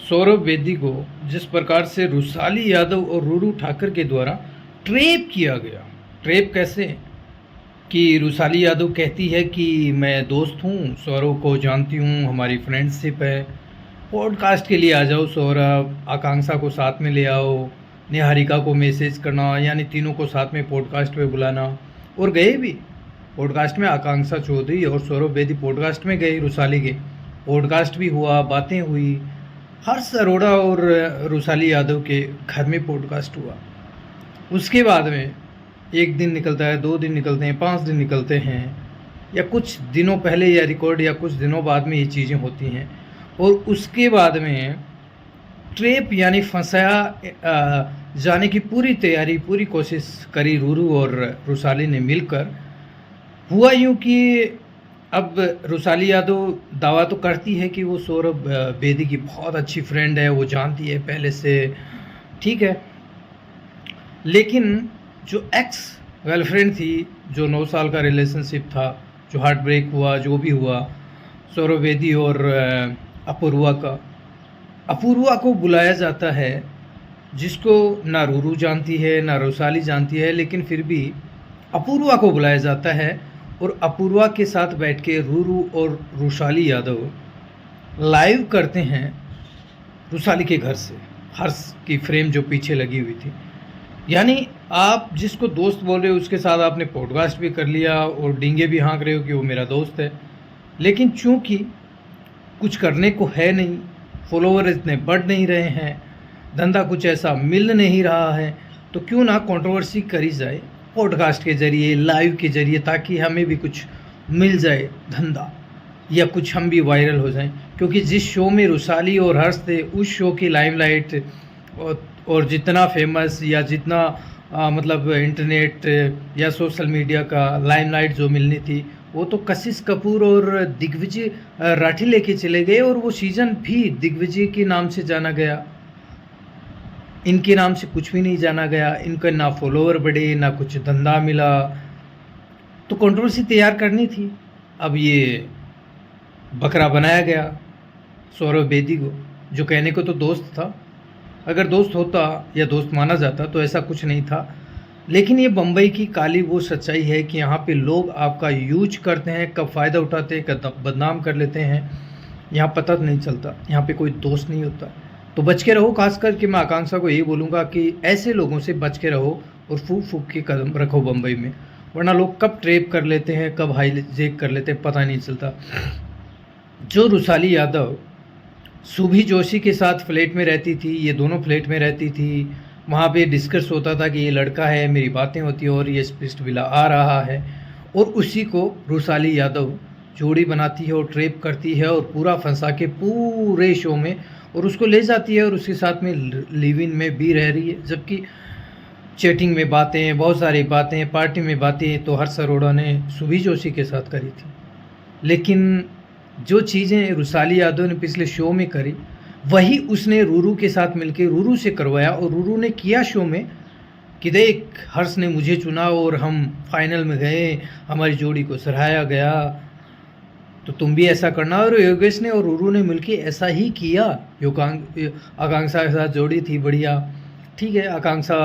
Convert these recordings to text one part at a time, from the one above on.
सौरभ बेदी को जिस प्रकार से रुसाली यादव और रूरू ठाकर के द्वारा ट्रेप किया गया। ट्रेप कैसे कि रुसाली यादव कहती है कि मैं दोस्त हूँ, सौरभ को जानती हूँ, हमारी फ्रेंडशिप है, पॉडकास्ट के लिए आ जाओ सौरभ, आकांक्षा को साथ में ले आओ, निहारिका को मैसेज करना, यानी तीनों को साथ में पॉडकास्ट पे बुलाना। और गए भी पॉडकास्ट में, आकांक्षा चौधरी और सौरभ बेदी पॉडकास्ट में गए, रुसाली के पॉडकास्ट भी हुआ, बातें हुई। हर्ष अरोड़ा और रुसाली यादव के घर में पॉडकास्ट हुआ। उसके बाद में एक दिन निकलता है, 2 दिन निकलते हैं, 5 दिन निकलते हैं, या कुछ दिनों पहले या रिकॉर्ड या कुछ दिनों बाद में ये चीज़ें होती हैं। और उसके बाद में ट्रेप यानी फंसाया जाने की पूरी तैयारी, पूरी कोशिश करी रूरू और रुसाली ने मिलकर। हुआ यूँ कि अब रुसाली यादव दावा तो करती है कि वो सौरभ बेदी की बहुत अच्छी फ्रेंड है, वो जानती है पहले से, ठीक है। लेकिन जो एक्स गर्लफ्रेंड थी, जो 9 साल का रिलेशनशिप था, जो हार्ट ब्रेक हुआ, जो भी हुआ सौरभ बेदी और अपूर्वा का, अपूर्वा को बुलाया जाता है, जिसको ना रूरू जानती है ना रुसाली जानती है, लेकिन फिर भी अपूर्वा को बुलाया जाता है। और अपूर्वा के साथ बैठ के रूरू और रुसाली यादव लाइव करते हैं रुसाली के घर से, हर्ष की फ्रेम जो पीछे लगी हुई थी। यानी आप जिसको दोस्त बोल रहे हो उसके साथ आपने पॉडकास्ट भी कर लिया और डींगे भी हाँक रहे हो कि वो मेरा दोस्त है, लेकिन चूंकि कुछ करने को है नहीं, फॉलोवर इतने बढ़ नहीं रहे हैं, धंधा कुछ ऐसा मिल नहीं रहा है, तो क्यों ना कंट्रोवर्सी करी जाए पॉडकास्ट के ज़रिए, लाइव के ज़रिए, ताकि हमें भी कुछ मिल जाए धंधा, या कुछ हम भी वायरल हो जाएं। क्योंकि जिस शो में रुसाली और हर्ष थे, उस शो की लाइमलाइट और जितना फेमस या जितना मतलब इंटरनेट या सोशल मीडिया का लाइमलाइट जो मिलनी थी, वो तो कशिश कपूर और दिग्विजय राठी लेके चले गए। और वो सीज़न भी दिग्विजय के नाम से जाना गया, इनके नाम से कुछ भी नहीं जाना गया। इनका ना फॉलोवर बढ़े, ना कुछ धंधा मिला, तो कंट्रोवर्सी तैयार करनी थी। अब ये बकरा बनाया गया सौरभ बेदी को, जो कहने को तो दोस्त था, अगर दोस्त होता या दोस्त माना जाता तो ऐसा कुछ नहीं था। लेकिन ये बम्बई की काली वो सच्चाई है कि यहाँ पे लोग आपका यूज करते हैं, कब फ़ायदा उठाते हैं, कब बदनाम कर लेते हैं, यहाँ पता नहीं चलता। यहाँ पे कोई दोस्त नहीं होता, तो बच के रहो। खास करके मैं आकांक्षा को यही बोलूँगा कि ऐसे लोगों से बच के रहो और फूक फूक के कदम रखो बम्बई में, वरना लोग कब ट्रेप कर लेते हैं, कब हाईजेक कर लेते हैं, पता नहीं चलता। जो रुसाली यादव सुभी जोशी के साथ फ्लैट में रहती थी, ये दोनों फ्लैट में रहती थी, वहाँ पे डिस्कस होता था कि ये लड़का है, मेरी बातें होती हैं और ये स्पष्ट विला आ रहा है, और उसी को रुसाली यादव जोड़ी बनाती है और ट्रेप करती है और पूरा फंसा के पूरे शो में, और उसको ले जाती है और उसके साथ में लिव इन में भी रह रही है। जबकि चैटिंग में बातें, बहुत सारी बातें, पार्टी में बातें तो हर्ष अरोड़ा ने सुभी जोशी के साथ करी थी। लेकिन जो चीज़ें रुसाली यादव ने पिछले शो में करी, वही उसने रूरू के साथ मिलकर रूरू से करवाया। और रूरू ने किया शो में कि देख, हर्ष ने मुझे चुना और हम फाइनल में गए, हमारी जोड़ी को सराहाया गया, तो तुम भी ऐसा करना। और योगेश ने और रूरू ने मिलके ऐसा ही किया। आकांक्षा के साथ जोड़ी थी बढ़िया, ठीक है, आकांक्षा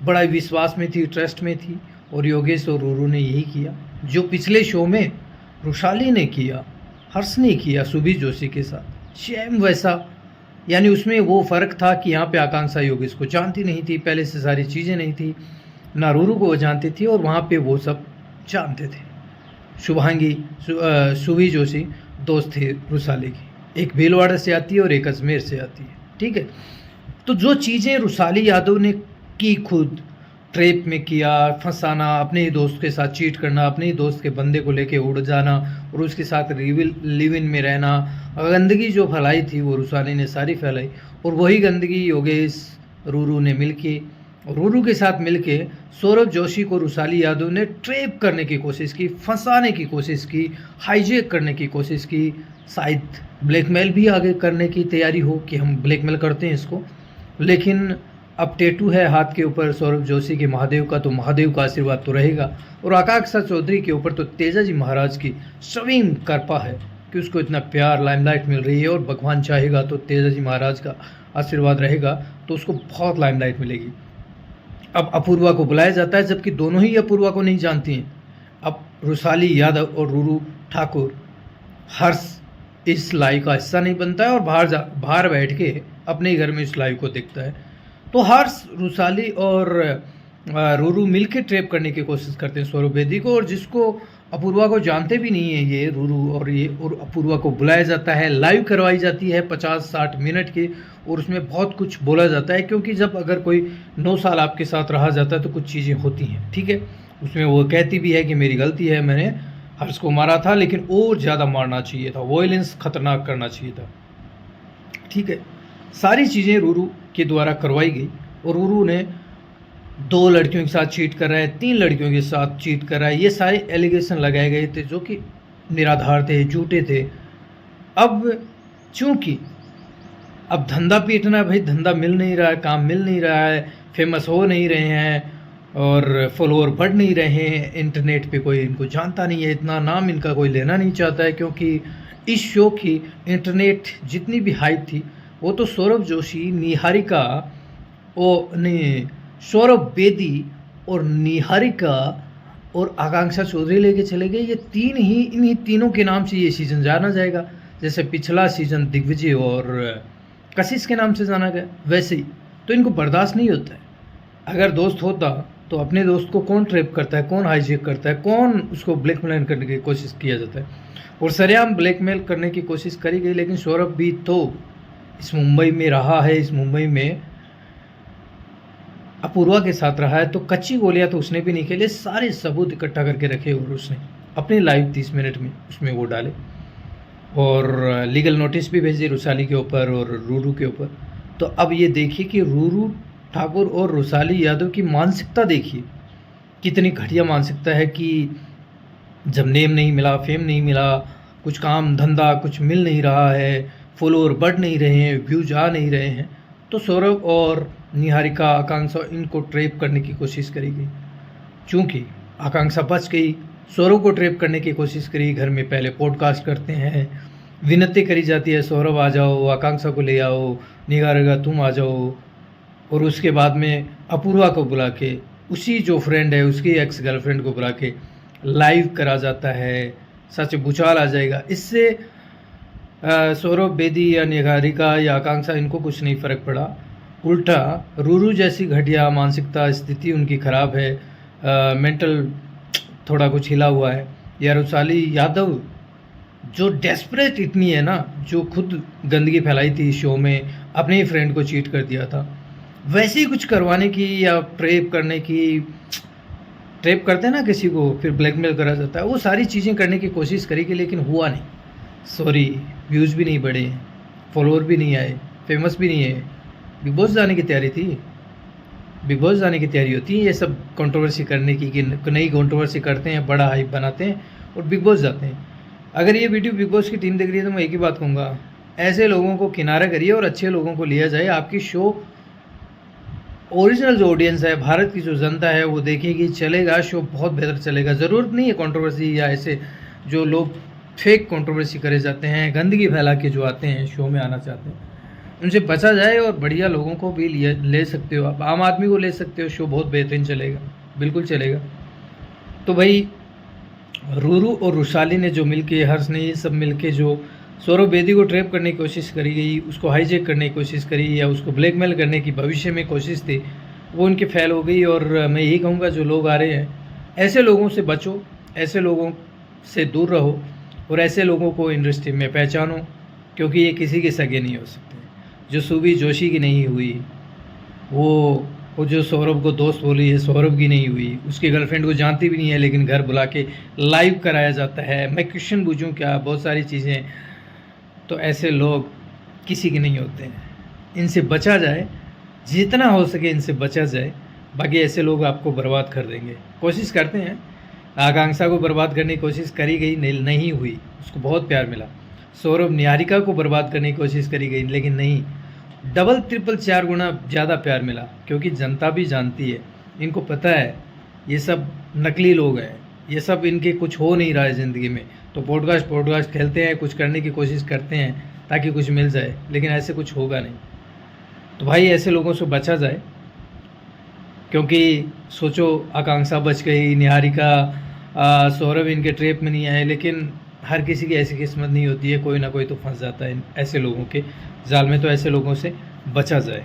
बड़ा विश्वास में थी, ट्रस्ट में थी, और योगेश और रूरू ने यही किया जो पिछले शो में रुसाली ने किया, हर्ष ने किया सुभी जोशी के साथ, सेम वैसा। यानी उसमें वो फ़र्क था कि यहाँ पे आकांक्षा योगेश को जानती नहीं थी, पहले से सारी चीज़ें नहीं थी, ना रूरू को वो जानती थी, और वहाँ पे वो सब जानते थे। शुभांगी सुभी जोशी दोस्त थे रुसाली की, एक भीलवाड़ा से आती है और एक अजमेर से आती है, ठीक है। तो जो चीज़ें रुसाली यादव ने की, खुद ट्रेप में किया, फंसाना, अपने ही दोस्त के साथ चीट करना, अपने ही दोस्त के बंदे को लेके उड़ जाना और उसके साथ लिव इन में रहना, गंदगी जो फैलाई थी वो रुसाली ने सारी फैलाई। और वही गंदगी योगेश रूरू ने मिलके, रूरू के साथ मिलके सौरभ जोशी को रुसाली यादव ने ट्रेप करने की कोशिश की, फंसाने की कोशिश की, हाईजेक करने की कोशिश की, शायद ब्लैकमेल भी आगे करने की तैयारी हो कि हम ब्लैकमेल करते हैं इसको। लेकिन अब टेटू है हाथ के ऊपर सौरभ जोशी के महादेव का, तो महादेव का आशीर्वाद तो रहेगा। और आकांक्षा चौधरी के ऊपर तो तेजाजी महाराज की स्विंग कृपा है, कि उसको इतना प्यार लाइमलाइट मिल रही है और भगवान चाहेगा तो तेजा जी महाराज का आशीर्वाद रहेगा तो उसको बहुत लाइमलाइट मिलेगी। अब अपूर्वा को बुलाया जाता है जबकि दोनों ही अपूर्वा को नहीं जानती हैं। अब रुसाली यादव और रूरू ठाकुर, हर्ष इस लाइव का हिस्सा नहीं बनता है और बाहर बैठ के अपने ही घर में इस लाइव को देखता है। तो हर्ष, रुसाली और रूरू मिल के ट्रैप करने की कोशिश करते हैं सौरभ बेदी को, और जिसको अपूर्वा को जानते भी नहीं है ये रूरू और अपूर्वा को बुलाया जाता है, लाइव करवाई जाती है 50-60 मिनट की, और उसमें बहुत कुछ बोला जाता है क्योंकि जब अगर कोई 9 साल आपके साथ रहा जाता है तो कुछ चीज़ें होती हैं, ठीक है। उसमें वो कहती भी है कि मेरी गलती है, मैंने हर्ष को मारा था लेकिन और ज़्यादा मारना चाहिए था, वॉयलेंस खतरनाक करना चाहिए था, ठीक है। सारी चीज़ें रूरू के द्वारा करवाई गई और रूरू ने 2 लड़कियों के साथ चीट कर रहा है, 3 लड़कियों के साथ चीट कर रहा है, ये सारे एलिगेशन लगाए गए थे जो कि निराधार थे, झूठे थे। अब चूंकि अब धंधा पीटना, भाई धंधा मिल नहीं रहा है, काम मिल नहीं रहा है, फेमस हो नहीं रहे हैं और फॉलोअर बढ़ नहीं रहे हैं, इंटरनेट पे कोई इनको जानता नहीं है, इतना नाम इनका कोई लेना नहीं चाहता है क्योंकि इस शो की इंटरनेट जितनी भी हाइप थी वो तो सौरभ जोशी, निहारिका सौरभ बेदी और निहारिका और आकांक्षा चौधरी लेके चले गए। ये तीन ही, इन्हीं तीनों के नाम से ये सीज़न जाना जाएगा। जैसे पिछला सीज़न दिग्विजय और कशिश के नाम से जाना गया, वैसे ही तो इनको बर्दाश्त नहीं होता है। अगर दोस्त होता तो अपने दोस्त को कौन ट्रैप करता है, कौन हाईजेक करता है, कौन उसको ब्लैकमेल करने की कोशिश किया जाता है, और सरेआम ब्लैकमेल करने की कोशिश करी गई। लेकिन सौरभ भी तो इस मुंबई में रहा है, इस मुंबई में अपूर्वा के साथ रहा है, तो कच्ची गोलियां तो उसने भी नहीं खेले, सारे सबूत इकट्ठा करके रखे और उसने अपनी लाइव 30 मिनट में उसमें वो डाले और लीगल नोटिस भी भेजे रुसाली के ऊपर और रूरू के ऊपर। तो अब ये देखिए कि रूरू ठाकुर और रुसाली यादव की मानसिकता देखिए, कितनी घटिया मानसिकता है कि जब नेम नहीं मिला, फेम नहीं मिला, कुछ काम धंधा कुछ मिल नहीं रहा है, फॉलोअर बढ़ नहीं रहे हैं, व्यूज आ नहीं रहे हैं, तो सौरभ और निहारिका, आकांक्षा इनको ट्रैप करने की कोशिश करी गई। चूँकि आकांक्षा बच गई, सौरभ को ट्रैप करने की कोशिश करी। घर में पहले पॉडकास्ट करते हैं, विनती करी जाती है सौरभ आ जाओ, आकांक्षा को ले आओ, निहारिका तुम आ जाओ, और उसके बाद में अपूर्वा को बुला के, उसी जो फ्रेंड है उसकी एक्स गर्लफ्रेंड को बुला के लाइव करा जाता है, सच भूचाल आ जाएगा। इससे सौरभ बेदी या निहारिका या आकांक्षा इनको कुछ नहीं फ़र्क पड़ा, उल्टा रूरू जैसी घटिया मानसिकता स्थिति उनकी ख़राब है, मेंटल थोड़ा कुछ हिला हुआ है। या रुसाली यादव जो डेस्परेट इतनी है ना, जो खुद गंदगी फैलाई थी शो में, अपने ही फ्रेंड को चीट कर दिया था, वैसे ही कुछ करवाने की या ट्रैप करने की, ट्रैप करते हैं ना किसी को फिर ब्लैकमेल करा जाता है, वो सारी चीज़ें करने की कोशिश करेगी लेकिन हुआ नहीं। सॉरी, व्यूज़ भी नहीं बढ़े, फॉलोअर भी नहीं आए, फेमस भी नहीं है। बिग बॉस जाने की तैयारी थी, बिग बॉस जाने की तैयारी होती है ये सब कंट्रोवर्सी करने की, कि नई कंट्रोवर्सी करते हैं, बड़ा हाइप बनाते हैं और बिग बॉस जाते हैं। अगर ये वीडियो बिग बॉस की टीम देख रही है तो मैं एक ही बात कहूँगा, ऐसे लोगों को किनारा करिए और अच्छे लोगों को लिया जाए। आपकी शो ओरिजिनल जो ऑडियंस है, भारत की जो जनता है वो देखेगी, चलेगा, शो बहुत बेहतर चलेगा। ज़रूरत नहीं है कंट्रोवर्सी या ऐसे जो लोग फेक कंट्रोवर्सी करे जाते हैं, गंदगी फैला के जो आते हैं शो में आना चाहते हैं, उनसे बचा जाए और बढ़िया लोगों को भी ले सकते हो आप, आम आदमी को ले सकते हो, शो बहुत बेहतरीन चलेगा, बिल्कुल चलेगा। तो भाई रूरू और रुसाली ने जो मिलके, हर्ष ने, ये सब मिलके जो सौरभ बेदी को ट्रैप करने की कोशिश करी गई, उसको हाईजेक करने की कोशिश करी या उसको ब्लैकमेल करने की भविष्य में कोशिश थी, वो उनकी फेल हो गई। और मैं यही कहूँगा जो लोग आ रहे हैं, ऐसे लोगों से बचो, ऐसे लोगों से दूर रहो और ऐसे लोगों को इंडस्ट्री में पहचानो, क्योंकि ये किसी के सगे नहीं हो सकते। जो सुबी जोशी की नहीं हुई, वो जो सौरभ को दोस्त बोली है, सौरभ की नहीं हुई, उसकी गर्लफ्रेंड को जानती भी नहीं है लेकिन घर बुला के लाइव कराया जाता है। मैं क्वेश्चन पूछूं क्या, बहुत सारी चीज़ें, तो ऐसे लोग किसी के नहीं होते हैं, इनसे बचा जाए, जितना हो सके इनसे बचा जाए। बाकी ऐसे लोग आपको बर्बाद कर देंगे, कोशिश करते हैं। आकांक्षा को बर्बाद करने की कोशिश करी गई, नहीं हुई, उसको बहुत प्यार मिला। सौरभ निहारिका को बर्बाद करने की कोशिश करी गई लेकिन नहीं, डबल ट्रिपल 4 गुना ज़्यादा प्यार मिला, क्योंकि जनता भी जानती है, इनको पता है ये सब नकली लोग हैं, ये सब इनके कुछ हो नहीं रहा है ज़िंदगी में, तो तो पॉडकास्ट खेलते हैं, कुछ करने की कोशिश करते हैं ताकि कुछ मिल जाए, लेकिन ऐसे कुछ होगा नहीं। तो भाई ऐसे लोगों से बचा जाए, क्योंकि सोचो आकांक्षा बच गई, निहारिका, सौरभ इनके ट्रैप में नहीं आए, लेकिन हर किसी की ऐसी किस्मत नहीं होती है, कोई ना कोई तो फंस जाता है ऐसे लोगों के जाल में। तो ऐसे लोगों से बचा जाए।